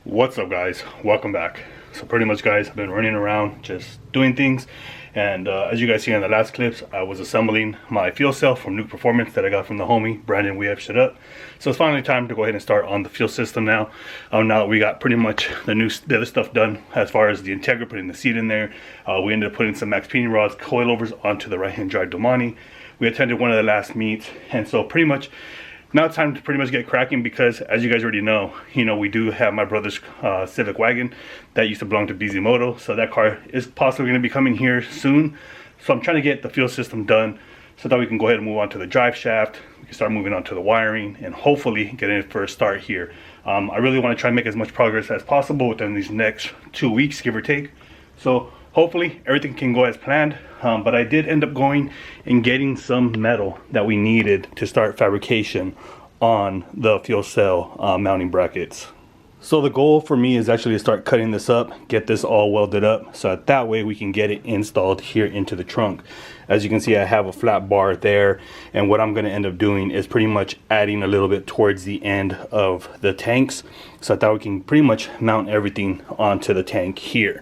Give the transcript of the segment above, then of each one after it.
What's up, guys? Welcome back. So pretty much, guys, I've been running around just doing things, and as you guys see in the last clips, I was assembling my fuel cell from Nuke Performance that I got from the homie Brandon. We have shit up, so it's finally time to go ahead and start on the fuel system now. Now that we got pretty much the other stuff done as far as the Integra, putting the seat in there, we ended up putting some MAXPEEDINGRODS coilovers onto the right hand drive Domani. We attended one of the last meets, and so pretty much now it's time to pretty much get cracking, because as you guys already know, we do have my brother's Civic wagon that used to belong to BZ Moto, so that car is possibly going to be coming here soon. So I'm trying to get the fuel system done so that we can go ahead and move on to the drive shaft. We can start moving on to the wiring and hopefully get it for a start here. I really want to try and make as much progress as possible within these next 2 weeks, give or take. So hopefully everything can go as planned, but I did end up going and getting some metal that we needed to start fabrication on the fuel cell mounting brackets. So the goal for me is actually to start cutting this up, get this all welded up, so that way we can get it installed here into the trunk. As you can see, I have a flat bar there, and what I'm going to end up doing is pretty much adding a little bit towards the end of the tanks, so that we can pretty much mount everything onto the tank here.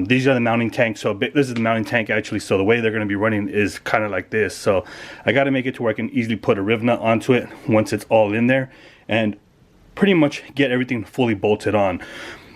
These are the mounting tanks. So this is the mounting tank actually, so the way they're going to be running is kind of like this. So I got to make it to where I can easily put a riv nut onto it once it's all in there, and pretty much get everything fully bolted on.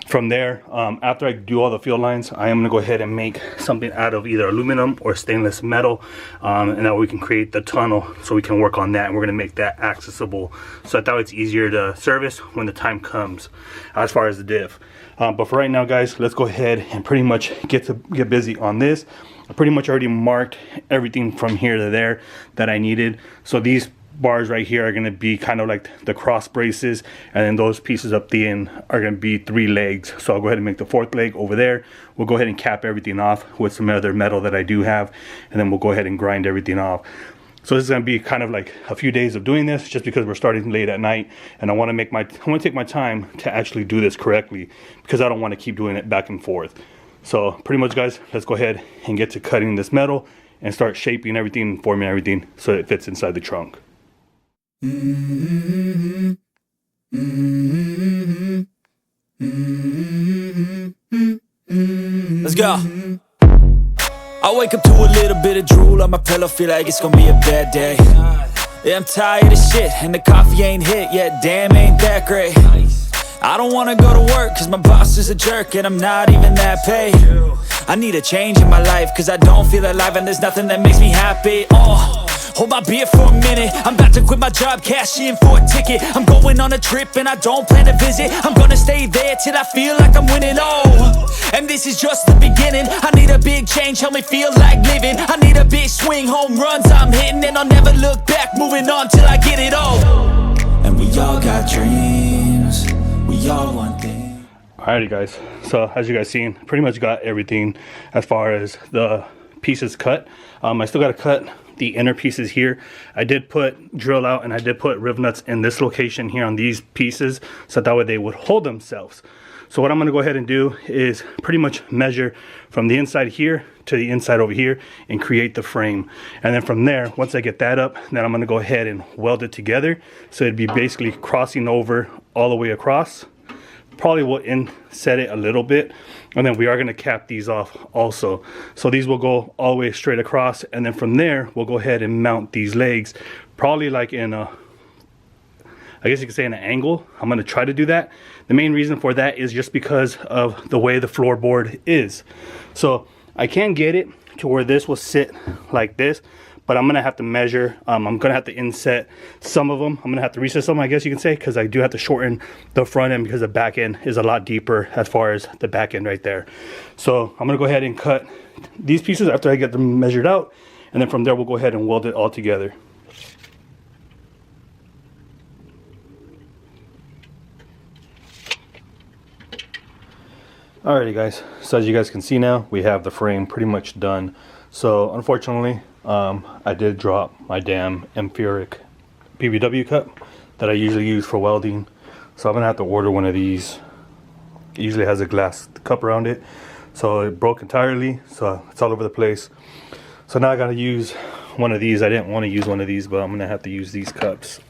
From there, after I do all the fuel lines, I am going to go ahead and make something out of either aluminum or stainless metal, and that we can create the tunnel so we can work on that, and we're going to make that accessible so that it's easier to service when the time comes as far as the diff. But for right now, guys, let's go ahead and pretty much get busy on this. I pretty much already marked everything from here to there that I needed. So these bars right here are going to be kind of like the cross braces, and then those pieces up the end are going to be 3 legs. So I'll go ahead and make the 4th leg over there. We'll go ahead and cap everything off with some other metal that I do have, and then we'll go ahead and grind everything off. So this is going to be kind of like a few days of doing this, just because we're starting late at night, and I want to take my time to actually do this correctly, because I don't want to keep doing it back and forth. So pretty much, guys, let's go ahead and get to cutting this metal and start shaping everything and forming everything so it fits inside the trunk. Let's go. I wake up to a little bit of drool on my pillow, feel like it's gonna be a bad day. Yeah, I'm tired of shit, and the coffee ain't hit yet, damn, ain't that great. I don't wanna go to work, cause my boss is a jerk, and I'm not even that paid. I need a change in my life, cause I don't feel alive, and there's nothing that makes me happy. Hold my beer for a minute, I'm about to quit my job, cash in for a ticket. I'm going on a trip and I don't plan to visit. I'm gonna stay there till I feel like I'm winning, and this is just the beginning. I need a big change, help me feel like living. I need a big swing, home runs I'm hitting, and I'll never look back, moving on till I get it all. And we all got dreams, we all want things. Alrighty, guys, so as you guys seen, pretty much got everything as far as the pieces cut. I still got to cut the inner pieces here. I did put drill out, and I did put riv nuts in this location here on these pieces, so that way they would hold themselves. So what I'm going to go ahead and do is pretty much measure from the inside here to the inside over here and create the frame. And then from there, once I get that up, then I'm going to go ahead and weld it together, so it'd be basically crossing over all the way across. Probably will inset it a little bit, and then we are going to cap these off also. So these will go all the way straight across, and then from there we'll go ahead and mount these legs, probably like in a, I guess you could say, in an angle. I'm going to try to do that. The main reason for that is just because of the way the floorboard is. So I can get it to where this will sit like this, but I'm gonna have to measure. I'm gonna have to inset some of them. I'm gonna have to reset some, I guess you can say, because I do have to shorten the front end, because the back end is a lot deeper as far as the back end right there. So I'm gonna go ahead and cut these pieces after I get them measured out, and then from there we'll go ahead and weld it all together. Alrighty, guys, so as you guys can see now, we have the frame pretty much done. So unfortunately, I did drop my damn Ampheric PVW cup that I usually use for welding, so I'm gonna have to order one of these. It usually has a glass cup around it, so it broke entirely, so it's all over the place. So now I gotta use one of these. I didn't want to use one of these, but I'm gonna have to use these cups.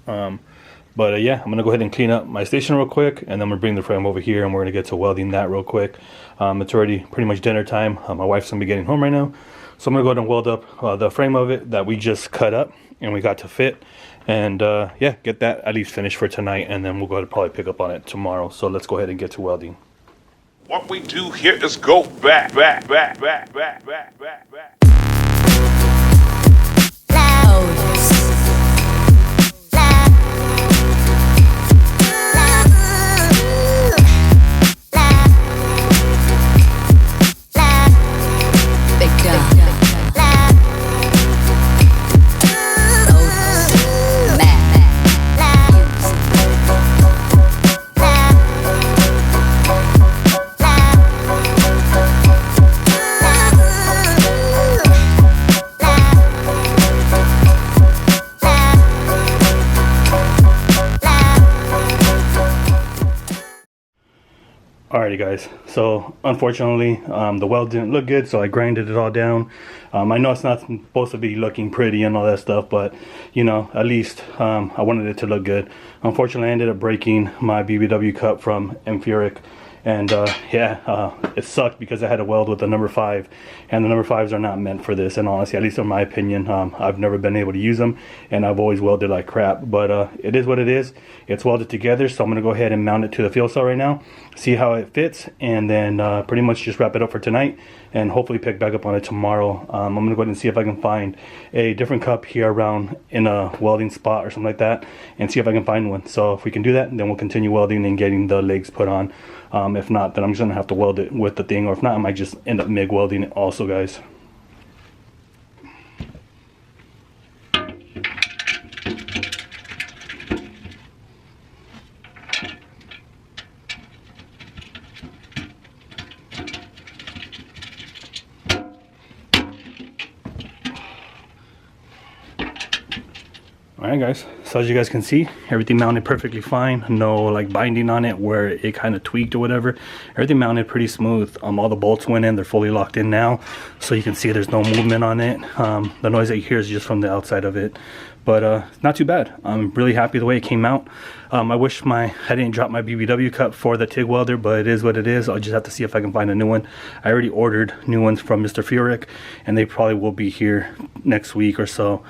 But yeah, I'm gonna go ahead and clean up my station real quick, and then we're bring the frame over here, and we're gonna get to welding that real quick. It's already pretty much dinner time. My wife's gonna be getting home right now, so I'm gonna go ahead and weld up the frame of it that we just cut up and we got to fit, and yeah, get that at least finished for tonight, and then we'll go ahead and probably pick up on it tomorrow. So let's go ahead and get to welding. What we do here is go back. Alrighty guys, so unfortunately the weld didn't look good, so I grinded it all down. I know it's not supposed to be looking pretty and all that stuff, but you know, at least I wanted it to look good. Unfortunately, I ended up breaking my BBW cup from Civic, and yeah, it sucked because I had to weld with the number 5, and the number 5s are not meant for this. And honestly, at least in my opinion, I've never been able to use them, and I've always welded like crap. But it is what it is. It's welded together, so I'm gonna go ahead and mount it to the fuel cell right now, see how it fits, and then pretty much just wrap it up for tonight, and hopefully pick back up on it tomorrow. I'm gonna go ahead and see if I can find a different cup here around in a welding spot or something like that, and see if I can find one. So if we can do that, then we'll continue welding and getting the legs put on. If not, then I'm just gonna have to weld it with the thing, or if not, I might just end up MIG welding it also, guys. Alright guys, so as you guys can see, everything mounted perfectly fine. No like binding on it where it kind of tweaked or whatever. Everything mounted pretty smooth. All the bolts went in, they're fully locked in now, so you can see there's no movement on it. The noise that you hear is just from the outside of it, but not too bad. I'm really happy the way it came out. I wish I didn't drop my BBW cup for the TIG welder, but it is what it is. I'll just have to see if I can find a new one. I already ordered new ones from Mr. Civic, and they probably will be here next week or so.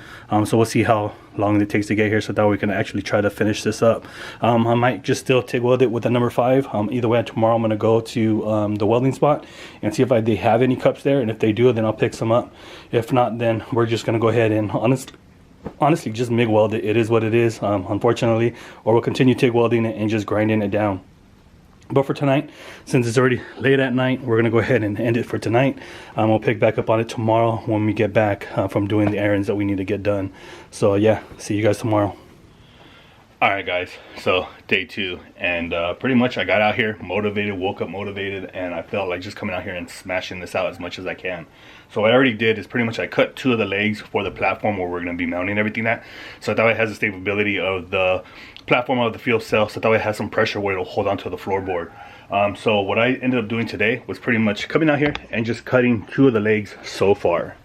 So we'll see how long it takes to get here, so that we can actually try to finish this up. I might just still TIG weld it with the number 5. Either way, tomorrow I'm going to go to the welding spot and see if they have any cups there, and if they do, then I'll pick some up. If not, then we're just going to go ahead and honestly just MIG weld it. It is what it is, unfortunately, or we'll continue TIG welding it and just grinding it down. But for tonight, since it's already late at night, we're gonna go ahead and end it for tonight. We'll pick back up on it tomorrow when we get back from doing the errands that we need to get done. So yeah, see you guys tomorrow. Alright guys, so day 2, and pretty much I got out here motivated, woke up motivated, and I felt like just coming out here and smashing this out as much as I can. So what I already did is pretty much I cut 2 of the legs for the platform where we're going to be mounting everything at, so that way it has the stability of the platform of the fuel cell, so that way it has some pressure where it'll hold onto the floorboard. So what I ended up doing today was pretty much coming out here and just cutting 2 of the legs so far.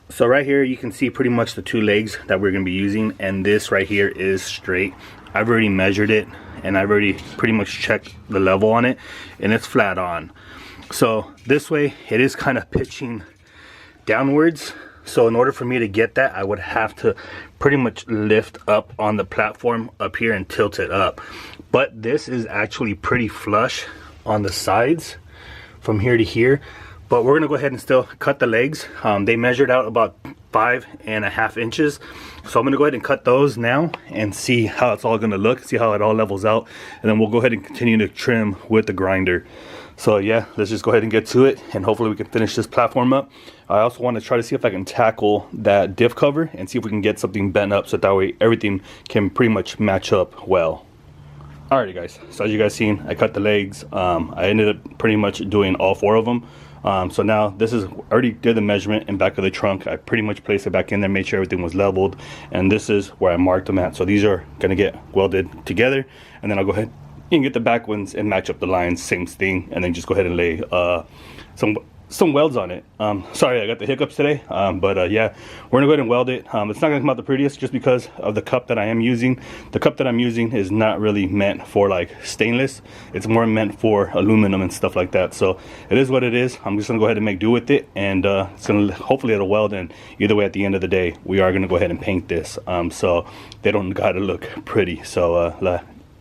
So right here you can see pretty much the 2 legs that we're going to be using, and this right here is straight. I've already measured it, and I've already pretty much checked the level on it, and it's flat on. So this way it is kind of pitching downwards, so in order for me to get that, I would have to pretty much lift up on the platform up here and tilt it up. But this is actually pretty flush on the sides from here to here. But we're gonna go ahead and still cut the legs. They measured out about 5.5 inches, so I'm gonna go ahead and cut those now and see how it's all gonna look, see how it all levels out, and then we'll go ahead and continue to trim with the grinder. So yeah, let's just go ahead and get to it, and hopefully we can finish this platform up. I also want to try to see if I can tackle that diff cover and see if we can get something bent up, so that way everything can pretty much match up well. Alrighty guys, so as you guys seen, I cut the legs. I ended up pretty much doing all 4 of them. So now this is, I already did the measurement in back of the trunk. I pretty much placed it back in there, made sure everything was leveled, and this is where I marked them at. So these are gonna get welded together, and then I'll go ahead and get the back ones and match up the lines, same thing, and then just go ahead and lay some some welds on it. Sorry, I got the hiccups today, but yeah, we're gonna go ahead and weld it. It's not gonna come out the prettiest just because of the cup that I am using. The cup that I'm using is not really meant for like stainless. It's more meant for aluminum and stuff like that. So it is what it is. I'm just gonna go ahead and make do with it, and it's gonna, hopefully it'll weld. And either way, at the end of the day, we are gonna go ahead and paint this, so they don't gotta look pretty. So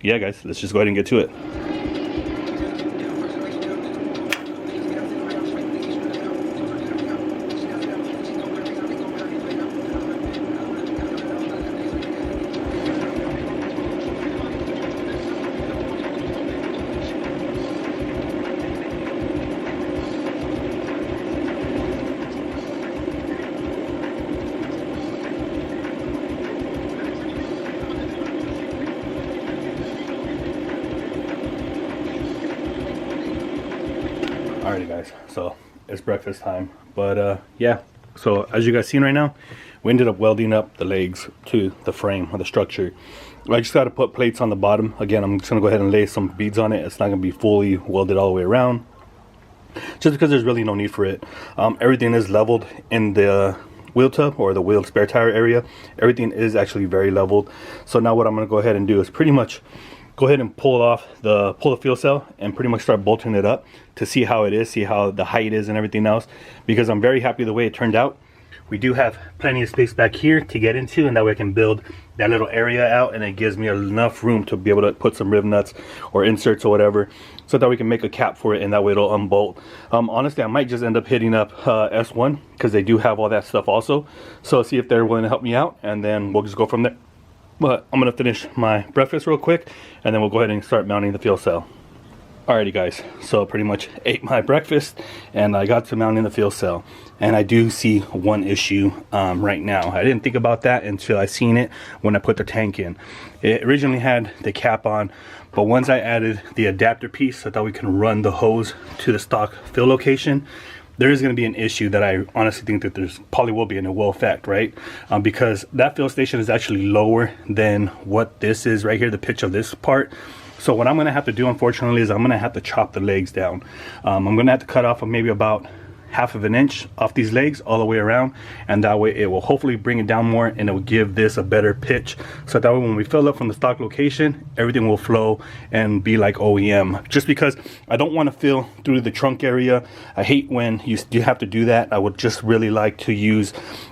yeah guys, let's just go ahead and get to it. Alrighty guys, so it's breakfast time, but yeah, so as you guys seen right now, we ended up welding up the legs to the frame or the structure. I just got to put plates on the bottom. Again, I'm just gonna go ahead and lay some beads on it. It's not gonna be fully welded all the way around, just because there's really no need for it. Everything is leveled in the wheel tub or the wheel spare tire area. Everything is actually very leveled. So now what I'm gonna go ahead and do is pretty much go ahead and pull the fuel cell and pretty much start bolting it up to see how it is, see how the height is and everything else, because I'm very happy the way it turned out. We do have plenty of space back here to get into, and that way I can build that little area out, and it gives me enough room to be able to put some rib nuts or inserts or whatever, so that we can make a cap for it, and that way it'll unbolt. Honestly, I might just end up hitting up S1 because they do have all that stuff also, so see if they're willing to help me out, and then we'll just go from there. But I'm gonna finish my breakfast real quick, and then we'll go ahead and start mounting the fuel cell. Alrighty guys, so pretty much ate my breakfast and I got to mounting the fuel cell, and I do see one issue right now. I didn't think about that until I seen it when I put the tank in. It originally had the cap on, but once I added the adapter piece so that we can run the hose to the stock fill location, there is going to be an issue that I honestly think that there's probably will be, and it will affect, right? Because that fill station is actually lower than what this is right here, the pitch of this part. So what I'm going to have to do, unfortunately, is I'm going to have to chop the legs down. I'm going to have to cut off maybe about 1/2 inch off these legs all the way around, and that way it will hopefully bring it down more, and it will give this a better pitch, so that way when we fill up from the stock location, everything will flow and be like OEM. Just because I don't want to fill through the trunk area. I hate when you have to do that. I would just really like to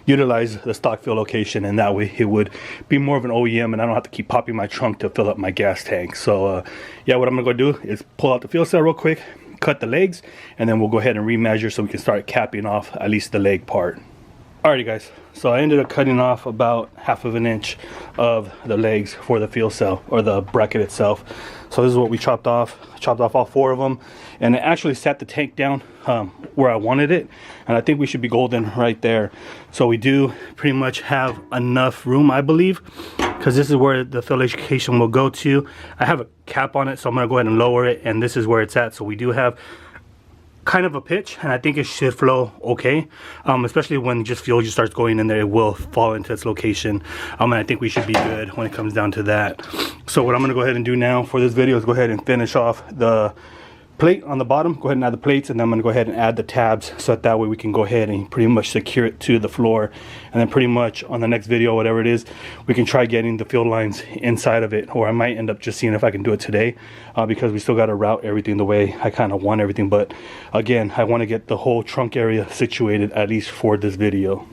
utilize the stock fill location, and that way it would be more of an OEM, and I don't have to keep popping my trunk to fill up my gas tank. So yeah, what I'm gonna go do is pull out the fuel cell real quick, cut the legs, and then we'll go ahead and remeasure so we can start capping off at least the leg part. Alrighty guys, so I ended up cutting off about 1/2 inch of the legs for the fuel cell, or the bracket itself. So this is what we chopped off all 4 of them, and it actually sat the tank down where I wanted it, and I think we should be golden right there. So we do pretty much have enough room, I believe, because this is where the fill location will go to. I have a cap on it, so I'm going to go ahead and lower it, and this is where it's at. So we do have kind of a pitch, and I think it should flow okay, especially when just fuel just starts going in there, it will fall into its location, and I think we should be good when it comes down to that. So what I'm going to go ahead and do now for this video is go ahead and finish off the plate on the bottom. Go ahead and add the plates, and then I'm going to go ahead and add the tabs, so that way we can go ahead and pretty much secure it to the floor, and then pretty much on the next video, whatever it is, we can try getting the field lines inside of it, or I might end up just seeing if I can do it today, because we still got to route everything the way I kind of want everything. But again, I want to get the whole trunk area situated, at least for this video.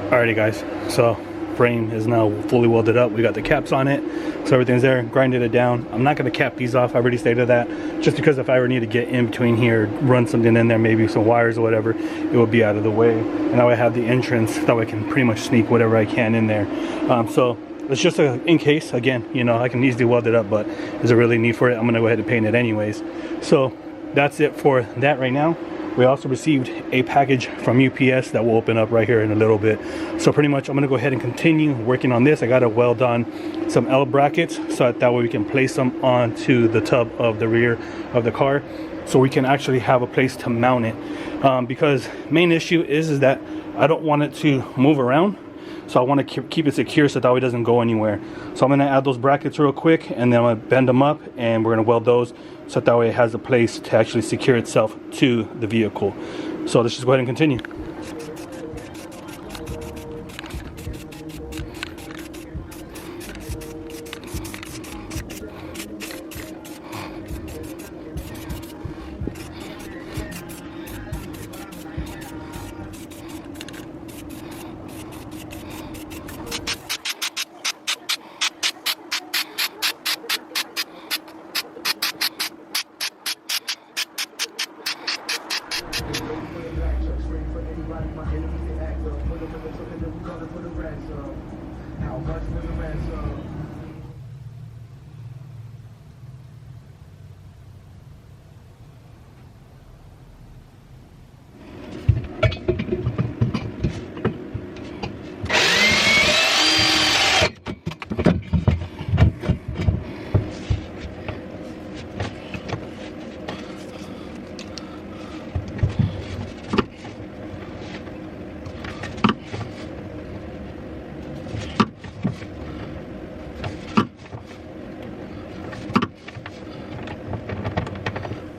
Alrighty guys, so frame is now fully welded up. We got the caps on it, so everything's there. Grinded it down. I'm not going to cap these off, I already stated that, just because if I ever need to get in between here, run something in there, maybe some wires or whatever, it will be out of the way, and now I have the entrance, that way I can pretty much sneak whatever I can in there. So it's just in case. Again, you know, I can easily weld it up, but there's a really need for it. I'm going to go ahead and paint it anyways. So that's it for that right now. We also received a package from UPS that we'll open up right here in a little bit. So pretty much I'm gonna go ahead and continue working on this. I gotta weld on some L brackets so that way we can place them onto the tub of the rear of the car, so we can actually have a place to mount it. Because main issue is that I don't want it to move around. So I want to keep it secure so that way it doesn't go anywhere. So I'm going to add those brackets real quick, and then I'm going to bend them up, and we're going to weld those so that way it has a place to actually secure itself to the vehicle. So let's just go ahead and continue.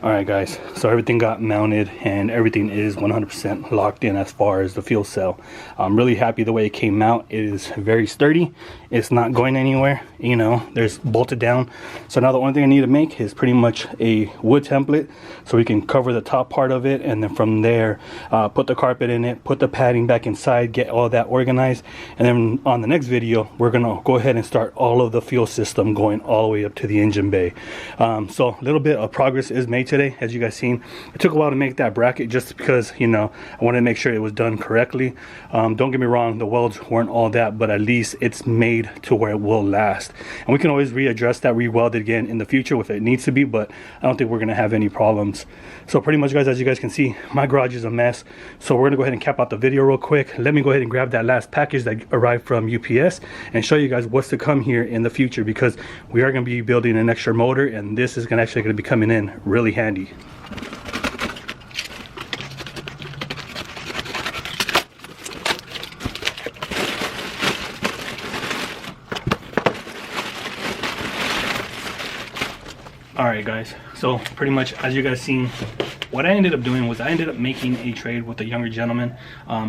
Alright guys, so everything got mounted and everything is 100% locked in as far as the fuel cell. I'm really happy the way it came out. It is very sturdy. It's not going anywhere, you know, there's bolted down. So now the only thing I need to make is pretty much a wood template so we can cover the top part of it, and then from there put the carpet in it, put the padding back inside, get all that organized, and then on the next video we're gonna go ahead and start all of the fuel system going all the way up to the engine bay. So a little bit of progress is made today, as you guys seen. It took a while to make that bracket just because, you know, I wanted to make sure it was done correctly. Don't get me wrong, the welds weren't all that, but at least it's made to where it will last, and we can always readjust that, re-weld it again in the future if it needs to be, but I don't think we're gonna have any problems. So pretty much guys, as you guys can see, my garage is a mess, so we're gonna go ahead and cap out the video real quick. Let me go ahead and grab that last package that arrived from UPS and show you guys what's to come here in the future, because we are going to be building an extra motor, and this is actually going to be coming in really handy. Alright guys, so pretty much as you guys seen, what I ended up doing was I ended up making a trade with a younger gentleman.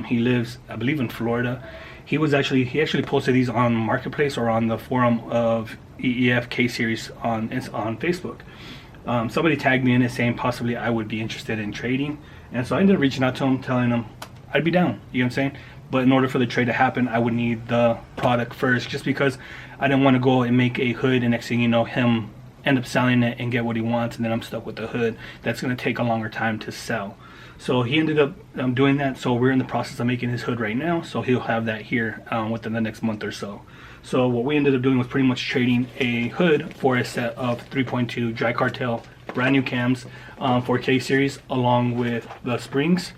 He lives, I believe, in Florida. He actually posted these on Marketplace or on the forum of EEF K series on Facebook. Somebody tagged me in it saying possibly I would be interested in trading, and so I ended up reaching out to him, telling him I'd be down, you know what I'm saying? But in order for the trade to happen, I would need the product first, just because I didn't want to go and make a hood and next thing you know, him end up selling it and get what he wants, and then I'm stuck with the hood. That's going to take a longer time to sell. So he ended up doing that, so we're in the process of making his hood right now, so he'll have that here within the next month or so. So what we ended up doing was pretty much trading a hood for a set of 3.2 dry cartel brand new cams for K series, along with the springs,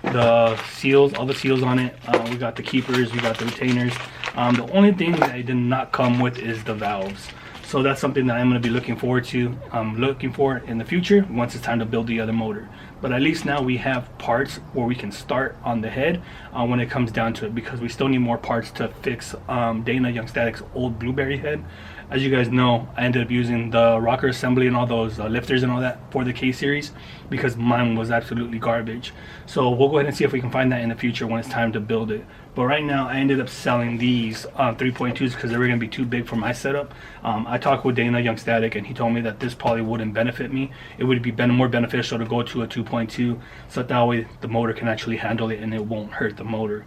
the seals, all the seals on it. We got the keepers, we got the retainers. The only thing that it did not come with is the valves. So that's something that I'm going to be looking forward to, looking for in the future once it's time to build the other motor. But at least now we have parts where we can start on the head when it comes down to it, because we still need more parts to fix Dana Young Static's old Blueberry head. As you guys know, I ended up using the rocker assembly and all those lifters and all that for the K series because mine was absolutely garbage. So we'll go ahead and see if we can find that in the future when it's time to build it. But right now I ended up selling these 3.2s because they were going to be too big for my setup. I talked with Dana Young Static and he told me that this probably wouldn't benefit me. It would be more beneficial to go to a 2.2 so that way the motor can actually handle it and it won't hurt the motor.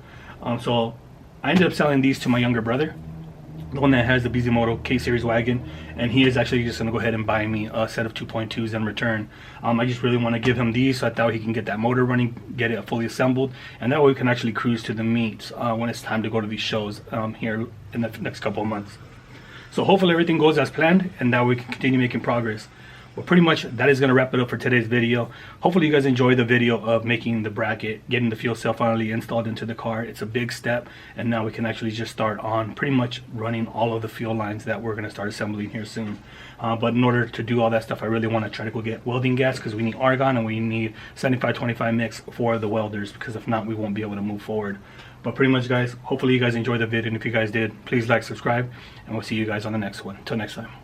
So I ended up selling these to my younger brother, the one that has the Bisimoto K-Series wagon, and he is actually just going to go ahead and buy me a set of 2.2s in return. I just really want to give him these so that way he can get that motor running, get it fully assembled, and that way we can actually cruise to the meets when it's time to go to these shows here in the next couple of months. So hopefully everything goes as planned and that we can continue making progress. But pretty much that is going to wrap it up for today's video. Hopefully you guys enjoyed the video of making the bracket, getting the fuel cell finally installed into the car. It's a big step, and now we can actually just start on pretty much running all of the fuel lines that we're going to start assembling here soon. But in order to do all that stuff, I really want to try to go get welding gas, because we need argon and we need 75-25 mix for the welders, because if not, we won't be able to move forward. But pretty much, guys, hopefully you guys enjoyed the video, and if you guys did, please like, subscribe, and we'll see you guys on the next one. Till next time.